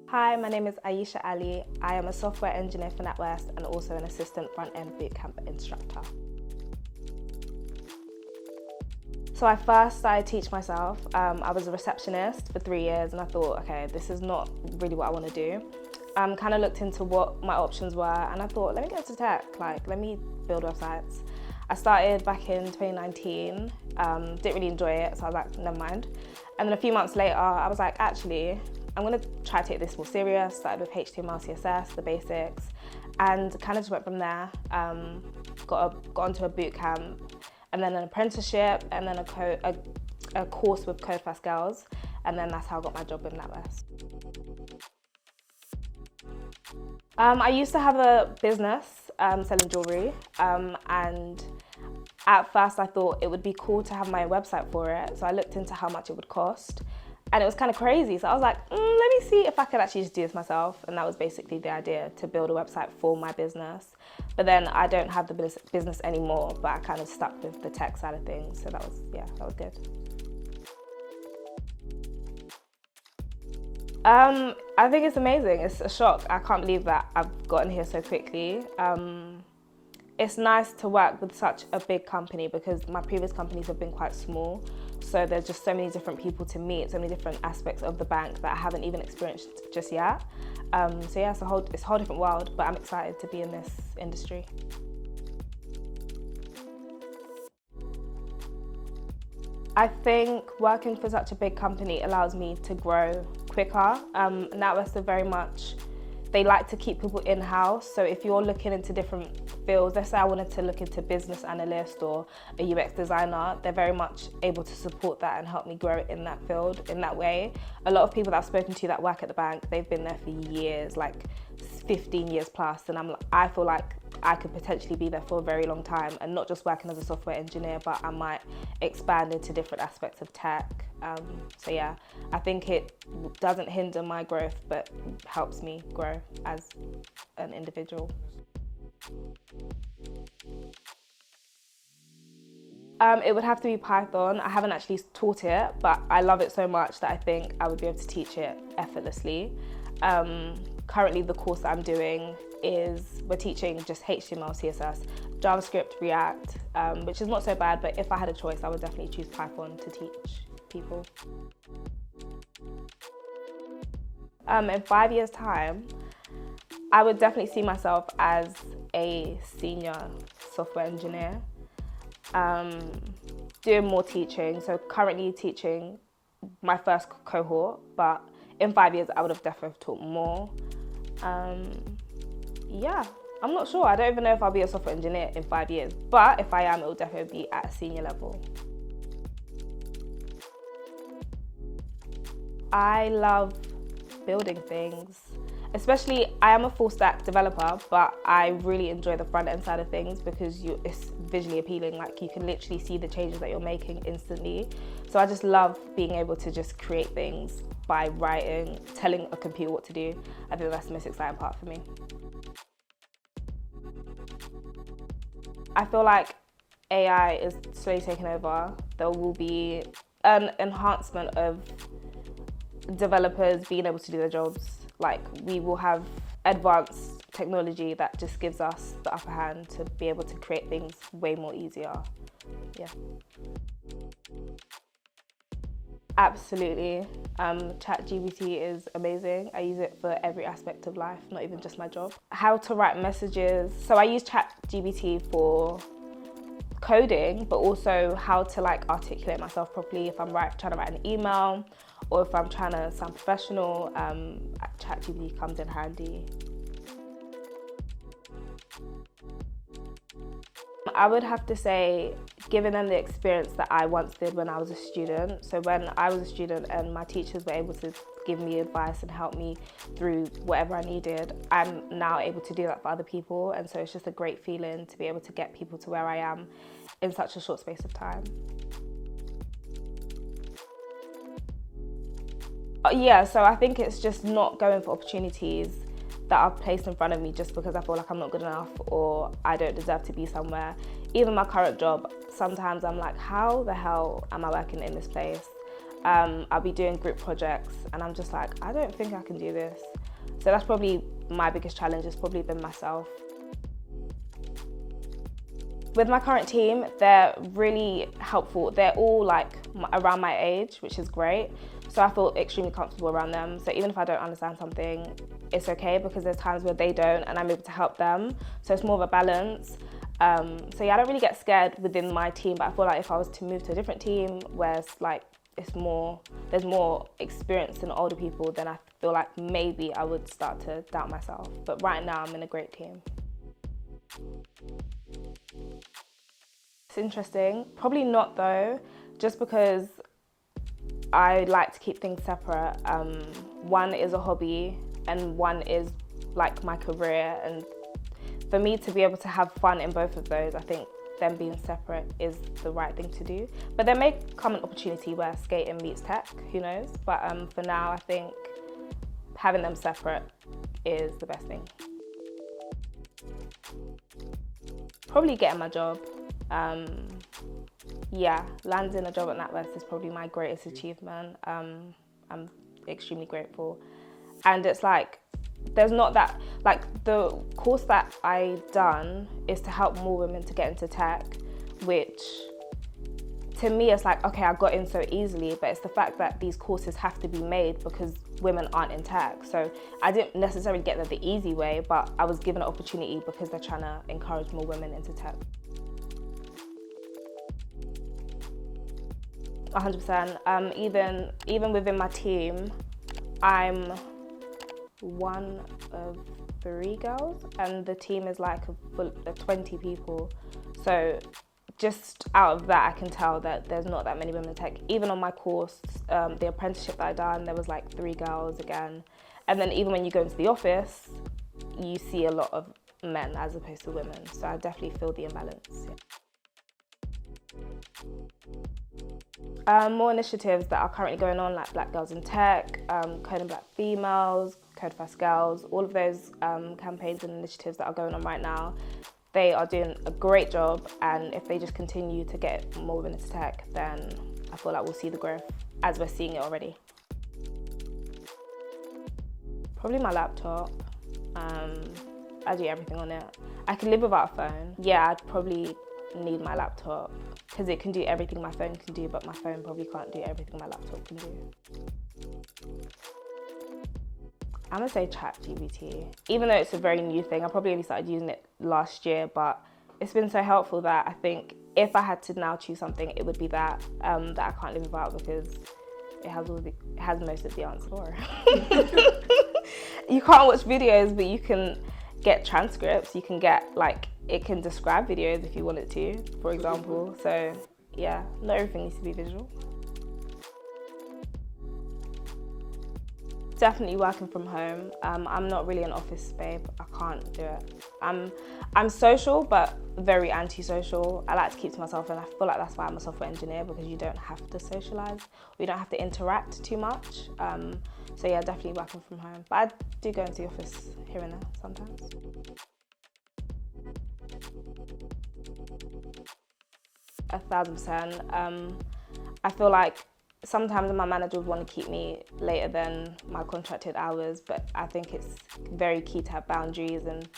Hi, my name is Ayisha Ali. I am a software engineer for NatWest and also an assistant front-end bootcamp instructor. So I first started teaching myself. I was a receptionist for 3 years and I thought, okay, this is not really what I want to do. Kind of looked into what my options were and I thought, let me go to tech, let me build websites. I started back in 2019, didn't really enjoy it, so I was like, never mind. And then a few months later, I was like, actually, I'm gonna try to take this more serious. Started with HTML, CSS, the basics, and kind of just went from there. Got onto a boot camp, and then an apprenticeship, and then a course with Code Fast Girls, and then that's how I got my job in NatWest. I used to have a business selling jewellery, and at first I thought it would be cool to have my website for it, so I looked into how much it would cost, and it was kind of crazy, so I was like, let me see if I could actually just do this myself, and that was basically the idea, to build a website for my business. But then I don't have the business anymore, but I kind of stuck with the tech side of things, so that was good. I think it's amazing. It's a shock. I can't believe that I've gotten here so quickly. It's nice to work with such a big company because my previous companies have been quite small. So there's just so many different people to meet, so many different aspects of the bank that I haven't even experienced just yet. So yeah, it's a whole different world, but I'm excited to be in this industry. I think working for such a big company allows me to grow quicker. NatWest are very much, they like to keep people in-house. So if you're looking into different fields, let's say I wanted to look into business analyst or a UX designer, they're very much able to support that and help me grow in that field in that way. A lot of people that I've spoken to that work at the bank, they've been there for years, like 15 years plus, and I feel like I could potentially be there for a very long time and not just working as a software engineer, but I might expand into different aspects of tech. So yeah, I think it doesn't hinder my growth, but helps me grow as an individual. It would have to be Python. I haven't actually taught it, but I love it so much that I think I would be able to teach it effortlessly. Currently, the course that I'm doing we're teaching just HTML, CSS, JavaScript, React, which is not so bad, but if I had a choice, I would definitely choose Python to teach people. In 5 years' time, I would definitely see myself as a senior software engineer, doing more teaching. So currently teaching my first cohort, but in 5 years, I would have definitely taught more. Yeah, I'm not sure. I don't even know if I'll be a software engineer in 5 years, but if I am, it will definitely be at a senior level. I love building things. Especially, I am a full stack developer, but I really enjoy the front end side of things because it's visually appealing. Like you can literally see the changes that you're making instantly. So I just love being able to just create things by writing, telling a computer what to do. I think that's the most exciting part for me. I feel like AI is slowly taking over. There will be an enhancement of developers being able to do their jobs. Like we will have advanced technology that just gives us the upper hand to be able to create things way more easier. Yeah. Absolutely. ChatGPT is amazing. I use it for every aspect of life, not even just my job. How to write messages. So I use ChatGPT for coding, but also how to articulate myself properly if I'm trying to write an email or if I'm trying to sound professional. ChatGPT comes in handy. I would have to say, giving them the experience that I once did when I was a student. So when I was a student and my teachers were able to give me advice and help me through whatever I needed, I'm now able to do that for other people. And so it's just a great feeling to be able to get people to where I am in such a short space of time. Yeah, so I think it's just not going for opportunities that are placed in front of me just because I feel like I'm not good enough or I don't deserve to be somewhere. Even my current job, sometimes I'm like, how the hell am I working in this place? I'll be doing group projects and I'm just like, I don't think I can do this. So that's probably my biggest challenge, has probably been myself. With my current team, they're really helpful. They're all like around my age, which is great. So I feel extremely comfortable around them. So even if I don't understand something, it's okay because there's times where they don't and I'm able to help them. So it's more of a balance. So yeah, I don't really get scared within my team, but I feel like if I was to move to a different team where it's like, there's more experience than older people, then I feel like maybe I would start to doubt myself. But right now I'm in a great team. It's interesting. Probably not though, just because I like to keep things separate. One is a hobby and one is like my career. And for me to be able to have fun in both of those, I think them being separate is the right thing to do. But there may come an opportunity where skating meets tech, who knows? But for now, I think having them separate is the best thing. Probably getting my job. Yeah, landing a job at NatWest is probably my greatest achievement. I'm extremely grateful. And it's like, there's not that, like the course that I done is to help more women to get into tech, which to me it's like, okay, I got in so easily, but it's the fact that these courses have to be made because women aren't in tech. So I didn't necessarily get there the easy way, but I was given an opportunity because they're trying to encourage more women into tech. 100%. Even within my team, I'm one of 3 girls and the team is like a 20 people. So just out of that, I can tell that there's not that many women in tech. Even on my course, the apprenticeship that I done, there was like 3 girls again. And then even when you go into the office, you see a lot of men as opposed to women. So I definitely feel the imbalance. Yeah. More initiatives that are currently going on, like Black Girls in Tech, Coding Black Females, Code Fast Girls, all of those campaigns and initiatives that are going on right now, they are doing a great job, and if they just continue to get more women into tech, then I feel like we'll see the growth as we're seeing it already. Probably my laptop. I do everything on it. I can live without a phone. Yeah, I'd probably need my laptop because it can do everything my phone can do, but my phone probably can't do everything my laptop can do. I'm gonna say ChatGPT. Even though it's a very new thing, I probably only started using it last year, but it's been so helpful that I think if I had to now choose something, it would be that I can't live without because it has most of the answer. You can't watch videos, but you can get transcripts. You can get it can describe videos if you want it to, for example. So yeah, not everything needs to be visual. Definitely working from home. I'm not really an office babe. I can't do it. I'm social, but very antisocial. I like to keep to myself, and I feel like that's why I'm a software engineer, because you don't have to socialize. We don't have to interact too much. So yeah, definitely working from home. But I do go into the office here and there sometimes. A 1,000%. I feel like sometimes my manager would want to keep me later than my contracted hours, but I think it's very key to have boundaries and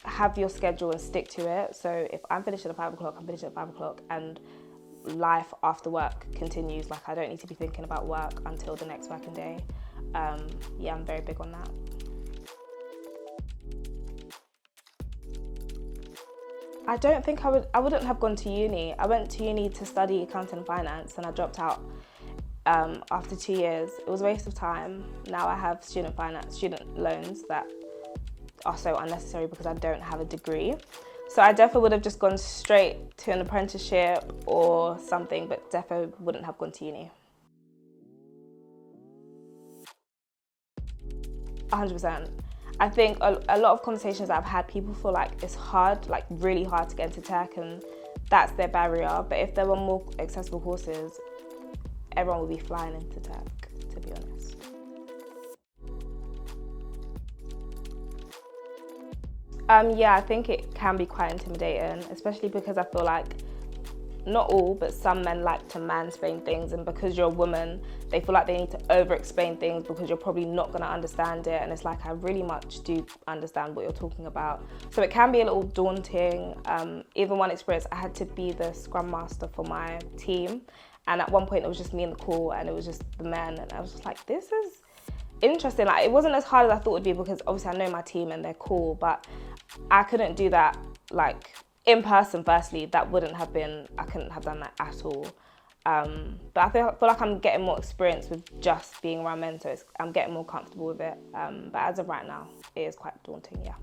have your schedule and stick to it. So if I'm finishing at 5 o'clock, I'm finishing at 5 o'clock, and life after work continues. Like, I don't need to be thinking about work until the next working day. Yeah, I'm very big on that. I don't think I wouldn't have gone to uni. I went to uni to study accounting and finance, and I dropped out after 2 years. It was a waste of time. Now I have student loans that are so unnecessary because I don't have a degree. So I definitely would have just gone straight to an apprenticeship or something, but definitely wouldn't have gone to uni. 100%. I think a lot of conversations that I've had, people feel like it's hard, like really hard to get into tech, and that's their barrier. But if there were more accessible courses, everyone would be flying into tech, to be honest. Yeah, I think it can be quite intimidating, especially because I feel like not all, but some men like to mansplain things, and because you're a woman, they feel like they need to over-explain things because you're probably not gonna understand it. And it's like, I really much do understand what you're talking about. So it can be a little daunting. Even one experience, I had to be the scrum master for my team. And at one point it was just me in the call and it was just the men. And I was just like, this is interesting. Like, it wasn't as hard as I thought it would be because obviously I know my team and they're cool, but I couldn't do that like in person. Firstly, that wouldn't have been, I couldn't have done that at all. But I feel like I'm getting more experience with just being around men, so I'm getting more comfortable with it. But as of right now, it is quite daunting, yeah.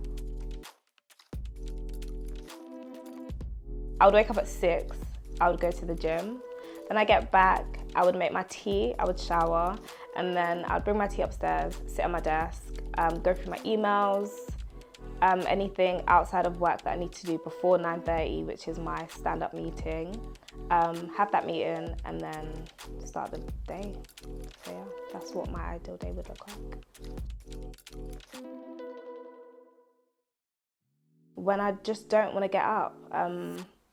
I would wake up at 6, I would go to the gym. Then I get back, I would make my tea, I would shower, and then I'd bring my tea upstairs, sit at my desk, go through my emails, anything outside of work that I need to do before 9:30, which is my stand-up meeting, have that meeting, and then start the day. So yeah, that's what my ideal day would look like. When I just don't want to get up.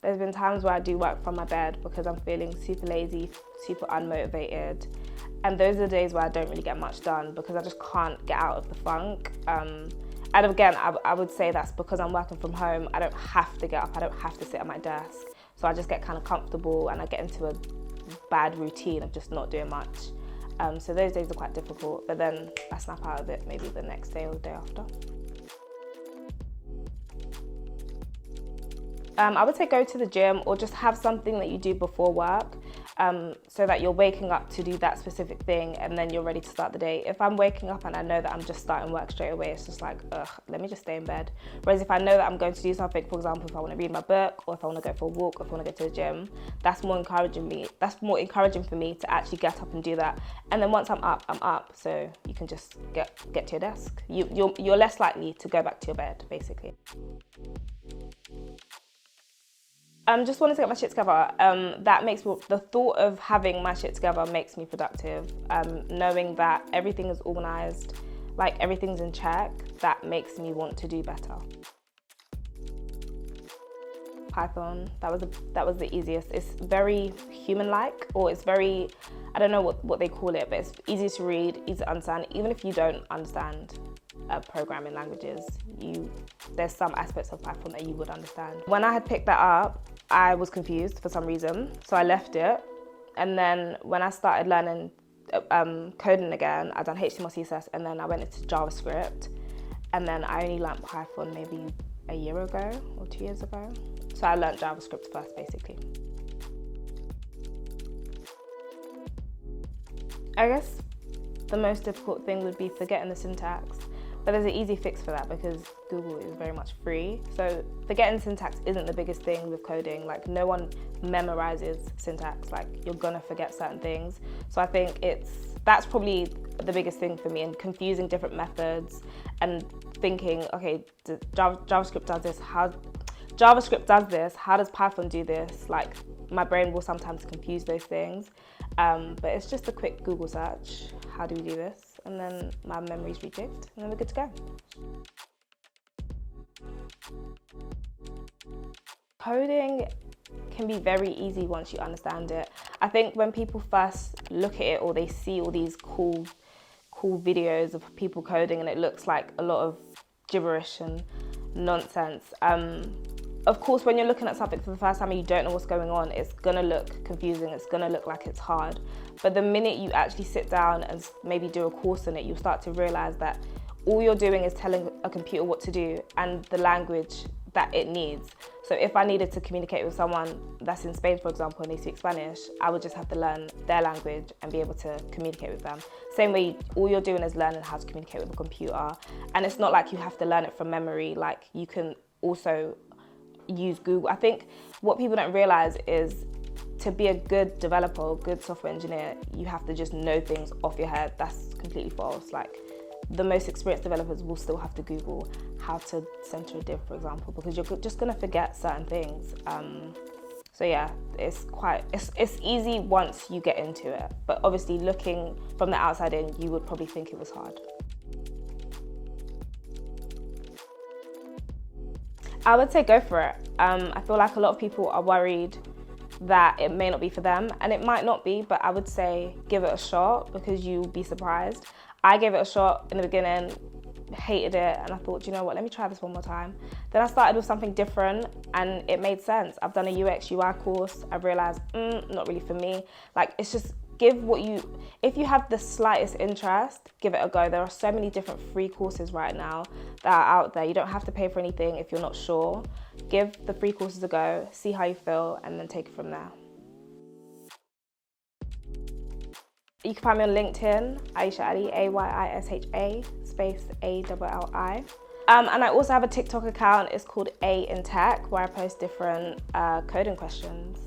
There's been times where I do work from my bed because I'm feeling super lazy, super unmotivated. And those are the days where I don't really get much done because I just can't get out of the funk. And again, I would say that's because I'm working from home. I don't have to get up, I don't have to sit at my desk. So I just get kind of comfortable and I get into a bad routine of just not doing much. So those days are quite difficult, but then I snap out of it maybe the next day or the day after. I would say go to the gym or just have something that you do before work so that you're waking up to do that specific thing and then you're ready to start the day. If I'm waking up and I know that I'm just starting work straight away, it's just like, ugh, let me just stay in bed. Whereas if I know that I'm going to do something, for example, if I want to read my book or if I want to go for a walk or if I want to go to the gym, that's more encouraging for me to actually get up and do that. And then once I'm up, so you can just get to your desk. You're less likely to go back to your bed, basically. Just wanted to get my shit together. The thought of having my shit together makes me productive. Knowing that everything is organized, like everything's in check, that makes me want to do better. Python, that was the easiest. It's very human-like, or it's very, I don't know what they call it, but it's easy to read, easy to understand. Even if you don't understand programming languages, there's some aspects of Python that you would understand. When I had picked that up, I was confused for some reason, so I left it. And then when I started learning coding again, I done HTML, CSS, and then I went into JavaScript. And then I only learned Python maybe a year ago or 2 years ago. So I learned JavaScript first, basically. I guess the most difficult thing would be forgetting the syntax. But there's an easy fix for that because Google is very much free. So forgetting syntax isn't the biggest thing with coding. Like, no one memorizes syntax. Like, you're gonna forget certain things. So I think that's probably the biggest thing for me, and confusing different methods and thinking, okay, JavaScript does this, how does Python do this? Like, my brain will sometimes confuse those things. But it's just a quick Google search. How do we do this? And then my memory's rejigged, and then we're good to go. Coding can be very easy once you understand it. I think when people first look at it or they see all these cool videos of people coding and it looks like a lot of gibberish and nonsense. Of course, when you're looking at something for the first time and you don't know what's going on, it's gonna look confusing, it's gonna look like it's hard. But the minute you actually sit down and maybe do a course on it, you'll start to realize that all you're doing is telling a computer what to do and the language that it needs. So if I needed to communicate with someone that's in Spain, for example, and they speak Spanish, I would just have to learn their language and be able to communicate with them. Same way, all you're doing is learning how to communicate with a computer. And it's not like you have to learn it from memory, like you can also use Google. I think what people don't realize is to be a good developer, a good software engineer, you have to just know things off your head. That's completely false. Like, the most experienced developers will still have to Google how to center a div, for example, because you're just gonna forget certain things. So yeah, it's easy once you get into it. But obviously, looking from the outside in, you would probably think it was hard. I would say go for it. I feel like a lot of people are worried that it may not be for them, and it might not be, but I would say give it a shot because you'll be surprised. I gave it a shot in the beginning, hated it, and I thought, you know what, let me try this one more time. Then I started with something different and it made sense. I've done a UX UI course. I realized, not really for me. Like, it's just if you have the slightest interest, give it a go. There are so many different free courses right now that are out there. You don't have to pay for anything if you're not sure. Give the free courses a go, see how you feel, and then take it from there. You can find me on LinkedIn, Ayisha Ali, Ayisha space ALLI. And I also have a TikTok account. It's called A in Tech, where I post different coding questions.